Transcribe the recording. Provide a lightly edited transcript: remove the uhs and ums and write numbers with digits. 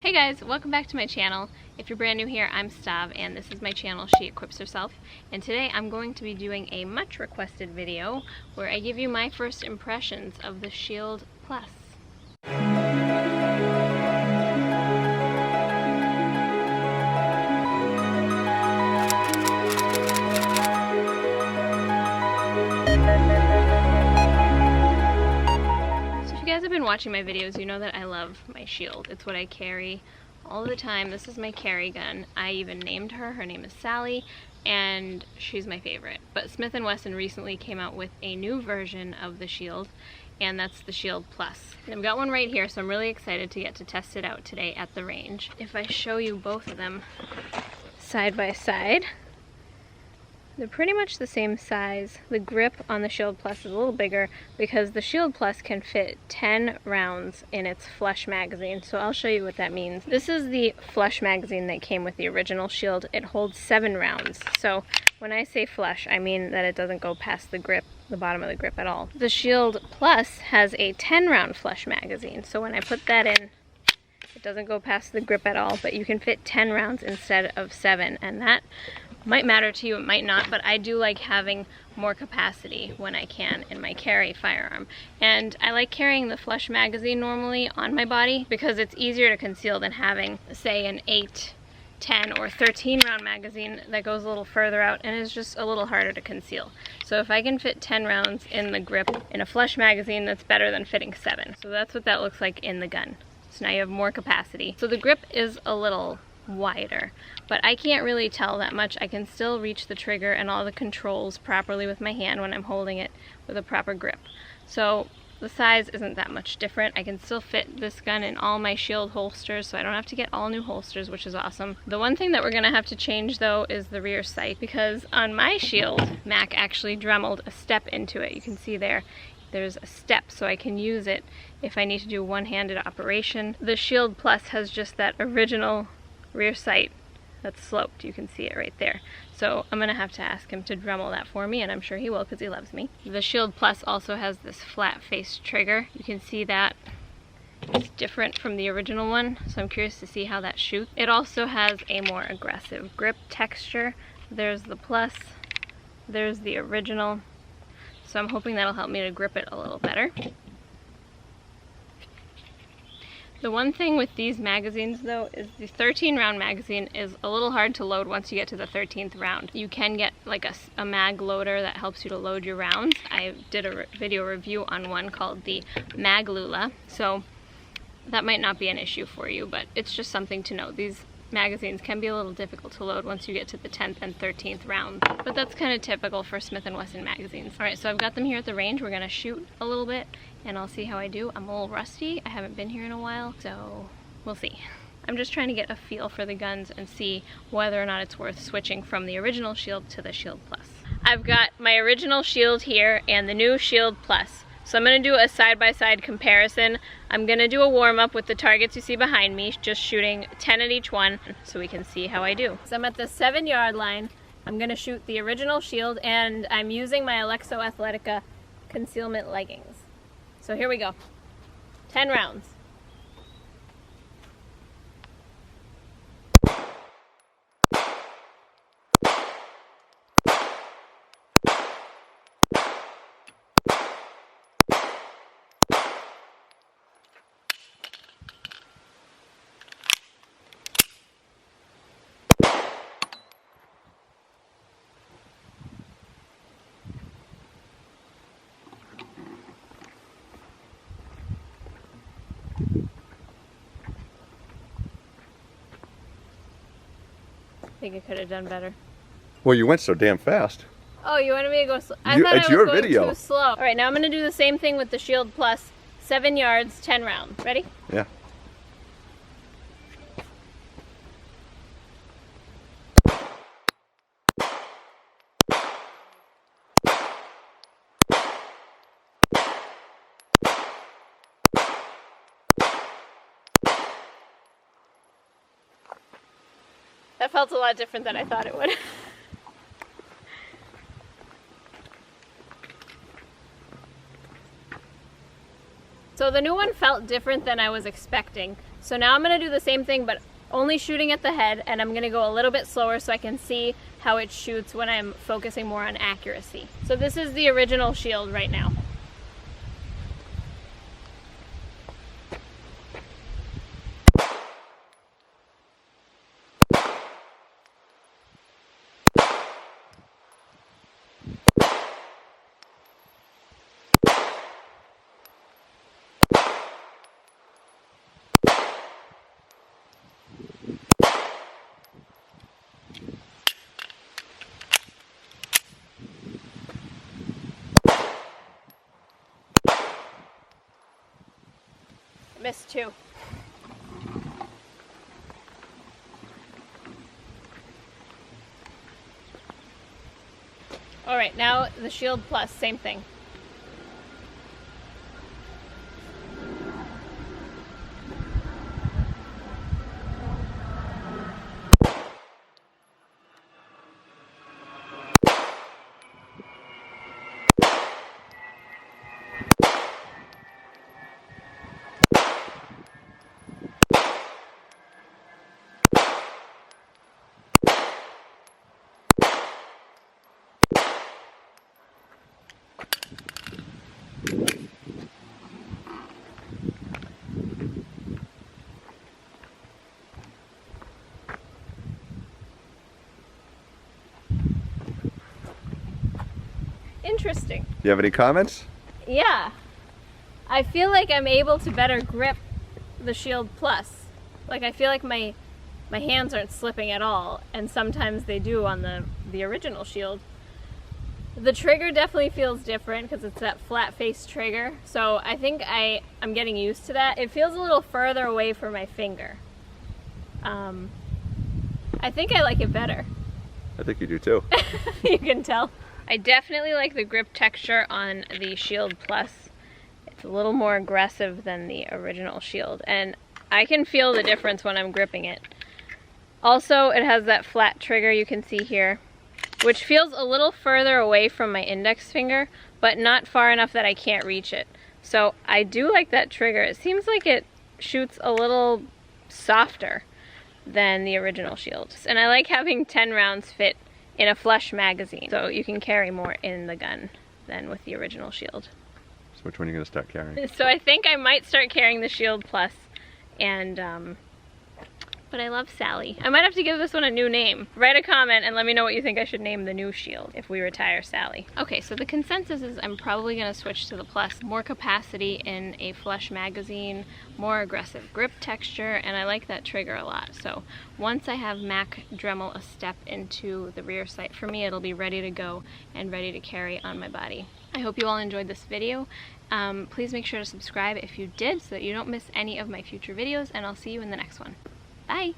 Hey guys, welcome back to my channel. If you're brand new here, I'm Stav and this is my channel, She Equips Herself. And today I'm going to be doing a much requested video where I give you my first impressions of the Shield Plus. If you guys have been watching my videos, you know that I love my Shield. It's what I carry all the time. This is my carry gun. I even named her. Her name is Sally, and she's my favorite. But Smith & Wesson recently came out with a new version of the Shield, and that's the Shield Plus. And I've got one right here, so I'm really excited to get to test it out today at the range. If I show you both of them side by side, they're pretty much the same size. The grip on the Shield Plus is a little bigger because the Shield Plus can fit 10 rounds in its flush magazine. So I'll show you what that means. This is the flush magazine that came with the original Shield. It holds 7 rounds. So when I say flush, I mean that it doesn't go past the grip, the bottom of the grip at all. The Shield Plus has a 10 round flush magazine. So when I put that in, it doesn't go past the grip at all, but you can fit 10 rounds instead of 7, and that might matter to you, it might not, but I do like having more capacity when I can in my carry firearm. And I like carrying the flush magazine normally on my body because it's easier to conceal than having, say, an 8, 10, or 13 round magazine that goes a little further out and is just a little harder to conceal. So if I can fit 10 rounds in the grip in a flush magazine, that's better than fitting 7. So that's what that looks like in the gun. So now you have more capacity. So the grip is a little wider, but I can't really tell that much. I can still reach the trigger and all the controls properly with my hand when I'm holding it with a proper grip. So the size isn't that much different. I can still fit this gun in all my Shield holsters, so I don't have to get all new holsters, which is awesome. The one thing that we're gonna have to change though is the rear sight, because on my Shield, Mac actually dremeled a step into it. You can see there's a step, so I can use it if I need to do a one-handed operation. The Shield Plus has just that original rear sight that's sloped. You can see it right there. So I'm gonna have to ask him to Dremel that for me, and I'm sure he will because he loves me. The Shield Plus also has this flat face trigger. You can see that it's different from the original one, so I'm curious to see how that shoots. It also has a more aggressive grip texture. There's the Plus, there's the original. So I'm hoping that'll help me to grip it a little better. The one thing with these magazines though is the 13 round magazine is a little hard to load once you get to the 13th round. You can get like a mag loader that helps you to load your rounds. I did a video review on one called the Maglula, so that might not be an issue for you, but it's just something to know. These magazines can be a little difficult to load once you get to the 10th and 13th round, but that's kind of typical for Smith & Wesson magazines. Alright, so I've got them here at the range. We're gonna shoot a little bit and I'll see how I do. I'm a little rusty. I haven't been here in a while, so we'll see. I'm just trying to get a feel for the guns and see whether or not it's worth switching from the original Shield to the Shield Plus. I've got my original Shield here and the new Shield Plus. So I'm going to do a side-by-side comparison. I'm going to do a warm-up with the targets you see behind me, just shooting 10 at each one so we can see how I do. So I'm at the 7-yard line. I'm going to shoot the original Shield, and I'm using my Alexo Athletica concealment leggings. So here we go. 10 rounds. I think I could have done better. Well, you went so damn fast. Oh, you wanted me to go slow? I thought I was going too slow. All right, now I'm going to do the same thing with the Shield Plus. 7 yards, 10 rounds. Ready? Yeah. That felt a lot different than I thought it would. So the new one felt different than I was expecting. So now I'm gonna do the same thing, but only shooting at the head, and I'm gonna go a little bit slower so I can see how it shoots when I'm focusing more on accuracy. So this is the original shield right now. Missed two. All right, now the Shield Plus, same thing. Interesting. Do you have any comments? Yeah. I feel like I'm able to better grip the Shield Plus. Like I feel like my hands aren't slipping at all, and sometimes they do on the original Shield. The trigger definitely feels different because it's that flat face trigger. So I think I'm getting used to that. It feels a little further away from my finger. I think I like it better. I think you do too. You can tell. I definitely like the grip texture on the Shield Plus. It's a little more aggressive than the original Shield, and I can feel the difference when I'm gripping it. Also, it has that flat trigger you can see here, which feels a little further away from my index finger, but not far enough that I can't reach it. So I do like that trigger. It seems like it shoots a little softer than the original Shield. And I like having 10 rounds fit in a flush magazine, so you can carry more in the gun than with the original Shield. So which one are you going to start carrying? So I think I might start carrying the Shield Plus, and but I love Sally. I might have to give this one a new name. Write a comment and let me know what you think I should name the new Shield if we retire Sally. Okay, so the consensus is I'm probably gonna switch to the Plus. More capacity in a flush magazine, more aggressive grip texture, and I like that trigger a lot. So once I have Mac Dremel a step into the rear sight for me, it'll be ready to go and ready to carry on my body. I hope you all enjoyed this video. Please make sure to subscribe if you did so that you don't miss any of my future videos, and I'll see you in the next one. Bye!